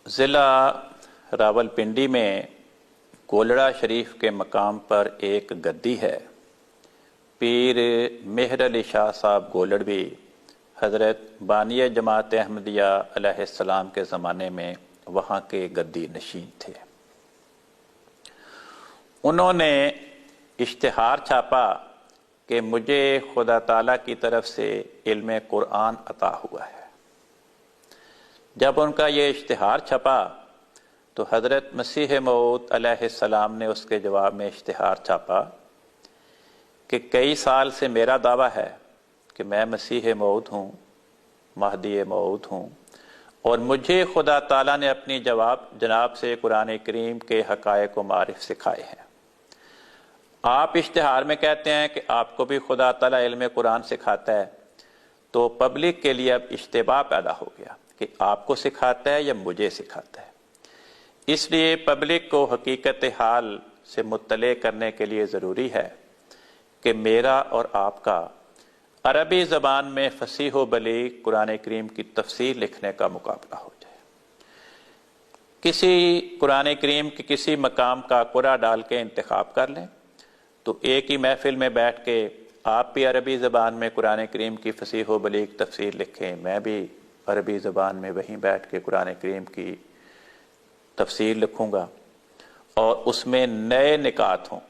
ضلع راولپنڈی میں گولڑا شریف کے مقام پر ایک گدی ہے۔ پیر مہر علی شاہ صاحب گولڑوی حضرت بانی جماعت احمدیہ علیہ السلام کے زمانے میں وہاں کے گدی نشین تھے۔ انہوں نے اشتہار چھاپا کہ مجھے خدا تعالیٰ کی طرف سے علم قرآن عطا ہوا ہے۔ جب ان کا یہ اشتہار چھپا تو حضرت مسیح موعود علیہ السلام نے اس کے جواب میں اشتہار چھاپا کہ کئی سال سے میرا دعویٰ ہے کہ میں مسیح موعود ہوں، مہدی موعود ہوں، اور مجھے خدا تعالیٰ نے اپنی جناب سے قرآن کریم کے حقائق و معارف سکھائے ہیں۔ آپ اشتہار میں کہتے ہیں کہ آپ کو بھی خدا تعالیٰ علم قرآن سکھاتا ہے، تو پبلک کے لیے اب اشتباہ پیدا ہو گیا کہ آپ کو سکھاتا ہے یا مجھے سکھاتا ہے۔ اس لیے پبلک کو حقیقت حال سے مطلع کرنے کے لیے ضروری ہے کہ میرا اور آپ کا عربی زبان میں فصیح و بلیغ قرآن کریم کی تفسیر لکھنے کا مقابلہ ہو جائے۔ کسی قرآن کریم کے کسی مقام کا قرآن ڈال کے انتخاب کر لیں تو ایک ہی محفل میں بیٹھ کے آپ بھی عربی زبان میں قرآن کریم کی فصیح و بلیغ تفسیر لکھیں، میں بھی عربی زبان میں وہیں بیٹھ کے قرآن کریم کی تفسیر لکھوں گا، اور اس میں نئے نکات ہوں،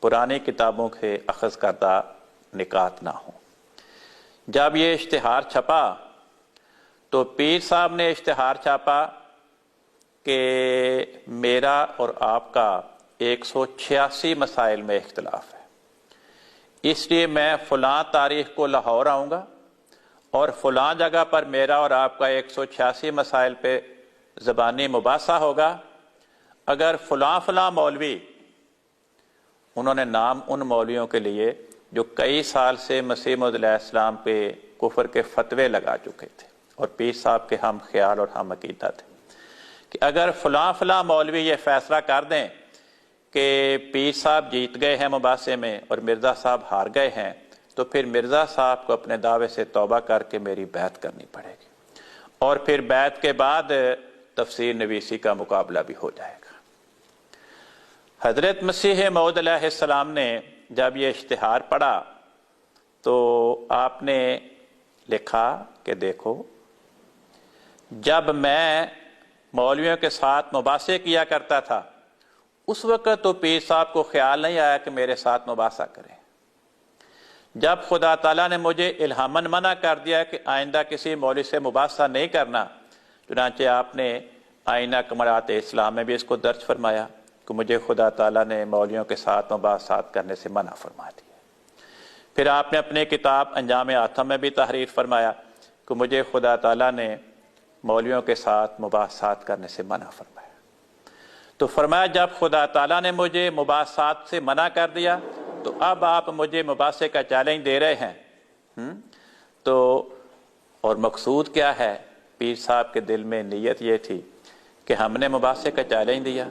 پرانی کتابوں کے اخذ کردہ نکات نہ ہوں۔ جب یہ اشتہار چھپا تو پیر صاحب نے اشتہار چھاپا کہ میرا اور آپ کا 186 مسائل میں اختلاف ہے، اس لیے میں فلاں تاریخ کو لاہور آؤں گا اور فلاں جگہ پر میرا اور آپ کا 186 مسائل پہ زبانی مباحثہ ہوگا۔ اگر فلاں مولوی، انہوں نے نام ان مولویوں کے لیے جو کئی سال سے مسیح موعود علیہ السلام پہ کفر کے فتوے لگا چکے تھے اور پیر صاحب کے ہم خیال اور ہم عقیدہ تھے، کہ اگر فلاں مولوی یہ فیصلہ کر دیں کہ پیر صاحب جیت گئے ہیں مباحثے میں اور مرزا صاحب ہار گئے ہیں، تو پھر مرزا صاحب کو اپنے دعوے سے توبہ کر کے میری بیعت کرنی پڑے گی، اور پھر بیعت کے بعد تفسیر نویسی کا مقابلہ بھی ہو جائے گا۔ حضرت مسیح موعود علیہ السلام نے جب یہ اشتہار پڑھا تو آپ نے لکھا کہ دیکھو، جب میں مولویوں کے ساتھ مباحثے کیا کرتا تھا اس وقت تو پیر صاحب کو خیال نہیں آیا کہ میرے ساتھ مباحثہ کریں۔ جب خدا تعالیٰ نے مجھے الہاماً منع کر دیا کہ آئندہ کسی مولوی سے مباحثہ نہیں کرنا، چنانچہ آپ نے آئینہ کمالات اسلام میں بھی اس کو درج فرمایا کہ مجھے خدا تعالیٰ نے مولویوں کے ساتھ مباحثات کرنے سے منع فرما دیا۔ پھر آپ نے اپنے کتاب انجام آتم میں بھی تحریر فرمایا کہ مجھے خدا تعالیٰ نے مولویوں کے ساتھ مباحثات کرنے سے منع فرمایا۔ تو فرمایا جب خدا تعالیٰ نے مجھے مباحثات سے منع کر دیا تو اب آپ مجھے مباحثے کا چیلنج دے رہے ہیں۔ تو اور مقصود کیا ہے؟ پیر صاحب کے دل میں نیت یہ تھی کہ ہم نے مباحثے کا چیلنج دیا،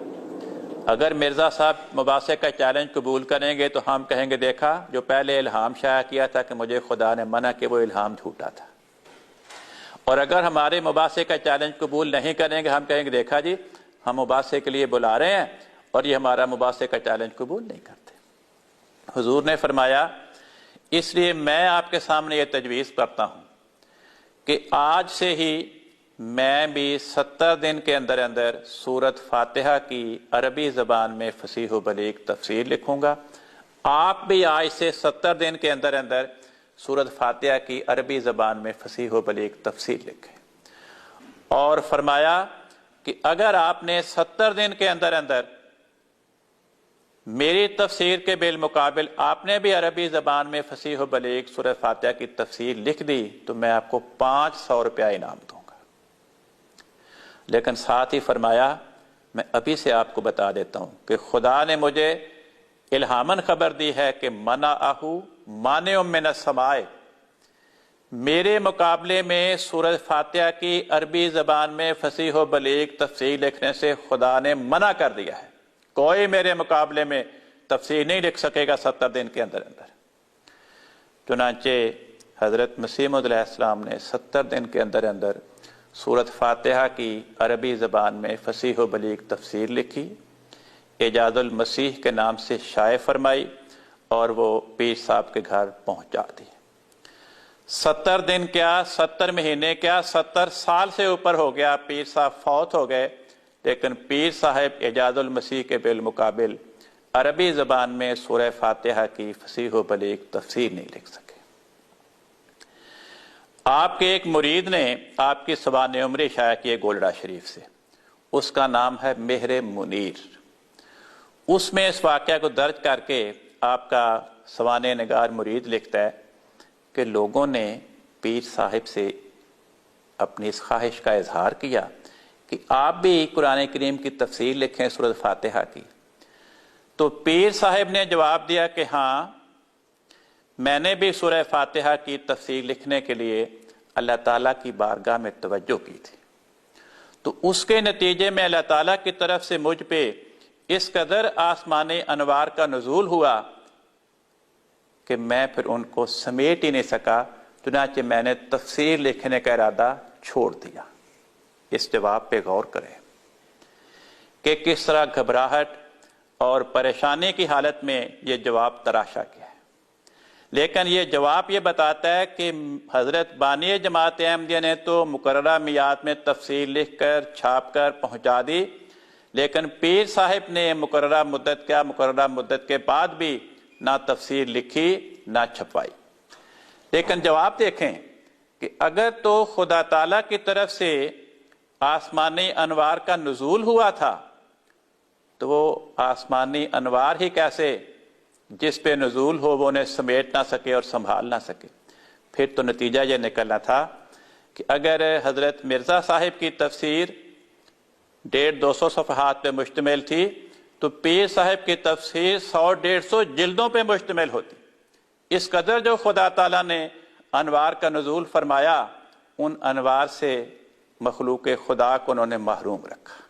اگر مرزا صاحب مباحثے کا چیلنج قبول کریں گے تو ہم کہیں گے دیکھا جو پہلے الہام شائع کیا تھا کہ مجھے خدا نے منع کہ وہ الہام جھوٹا تھا، اور اگر ہمارے مباحثے کا چیلنج قبول نہیں کریں گے ہم کہیں گے دیکھا جی ہم مباحثے کے لیے بلا رہے ہیں اور یہ ہمارا مباحثے کا چیلنج قبول نہیں کرتے۔ حضور نے فرمایا اس لیے میں آپ کے سامنے یہ تجویز کرتا ہوں کہ آج سے ہی میں بھی 70 دن کے اندر اندر سورت فاتحہ کی عربی زبان میں فصیح و بلیغ تفسیر لکھوں گا، آپ بھی آج سے 70 دن کے اندر اندر سورت فاتحہ کی عربی زبان میں فصیح و بلیغ تفسیر لکھیں۔ اور فرمایا کہ اگر آپ نے 70 دن کے اندر اندر میری تفسیر کے بالمقابل آپ نے بھی عربی زبان میں فصیح و بلیغ سورۃ فاتحہ کی تفسیر لکھ دی تو میں آپ کو 500 روپیہ انعام دوں گا۔ لیکن ساتھ ہی فرمایا میں ابھی سے آپ کو بتا دیتا ہوں کہ خدا نے مجھے الہاماً خبر دی ہے کہ منعہ مانع من السماء، میرے مقابلے میں سورۃ فاتحہ کی عربی زبان میں فصیح و بلیغ تفسیر لکھنے سے خدا نے منع کر دیا ہے، کوئی میرے مقابلے میں تفسیر نہیں لکھ سکے گا 70 دن کے اندر اندر۔ چنانچہ حضرت مسیح موعود علیہ السلام نے 70 دن کے اندر اندر سورۃ فاتحہ کی عربی زبان میں فصیح و بلیغ تفسیر لکھی، اعجاز المسیح کے نام سے شائع فرمائی اور وہ پیر صاحب کے گھر پہنچا دی۔ 70 دن کیا، 70 مہینے کیا، 70 سال سے اوپر ہو گیا، پیر صاحب فوت ہو گئے، لیکن پیر صاحب اعجاز المسیح کے بالمقابل عربی زبان میں سورہ فاتحہ کی فصیح و بلیغ تفسیر نہیں لکھ سکے۔ آپ کے ایک مرید نے آپ کی سوانح عمری شائع کی ہے گولڑا شریف سے، اس کا نام ہے مہر منیر۔ اس میں اس واقعہ کو درج کر کے آپ کا سوانح نگار مرید لکھتا ہے کہ لوگوں نے پیر صاحب سے اپنی اس خواہش کا اظہار کیا کہ آپ بھی قرآن کریم کی تفسیر لکھیں سورۃ فاتحہ کی، تو پیر صاحب نے جواب دیا کہ ہاں، میں نے بھی سورہ فاتحہ کی تفسیر لکھنے کے لیے اللہ تعالیٰ کی بارگاہ میں توجہ کی تھی، تو اس کے نتیجے میں اللہ تعالیٰ کی طرف سے مجھ پہ اس قدر آسمانی انوار کا نزول ہوا کہ میں پھر ان کو سمیٹ ہی نہیں سکا، چنانچہ میں نے تفسیر لکھنے کا ارادہ چھوڑ دیا۔ اس جواب پہ غور کریں کہ کس طرح گھبراہٹ اور پریشانی کی حالت میں یہ جواب تراشا گیا ہے، لیکن یہ جواب یہ بتاتا ہے کہ حضرت بانی جماعت احمدیہ نے تو مقررہ میعاد میں تفسیر لکھ کر چھاپ کر پہنچا دی، لیکن پیر صاحب نے مقررہ مدت کے بعد بھی نہ تفسیر لکھی نہ چھپوائی۔ لیکن جواب دیکھیں کہ اگر تو خدا تعالیٰ کی طرف سے آسمانی انوار کا نزول ہوا تھا تو وہ آسمانی انوار ہی کیسے جس پہ نزول ہو وہ انہیں سمیٹ نہ سکے اور سنبھال نہ سکے؟ پھر تو نتیجہ یہ نکلنا تھا کہ اگر حضرت مرزا صاحب کی تفسیر 150-200 صفحات پہ مشتمل تھی تو پیر صاحب کی تفسیر 100-150 جلدوں پہ مشتمل ہوتی۔ اس قدر جو خدا تعالیٰ نے انوار کا نزول فرمایا، ان انوار سے مخلوق خدا کو انہوں نے محروم رکھا۔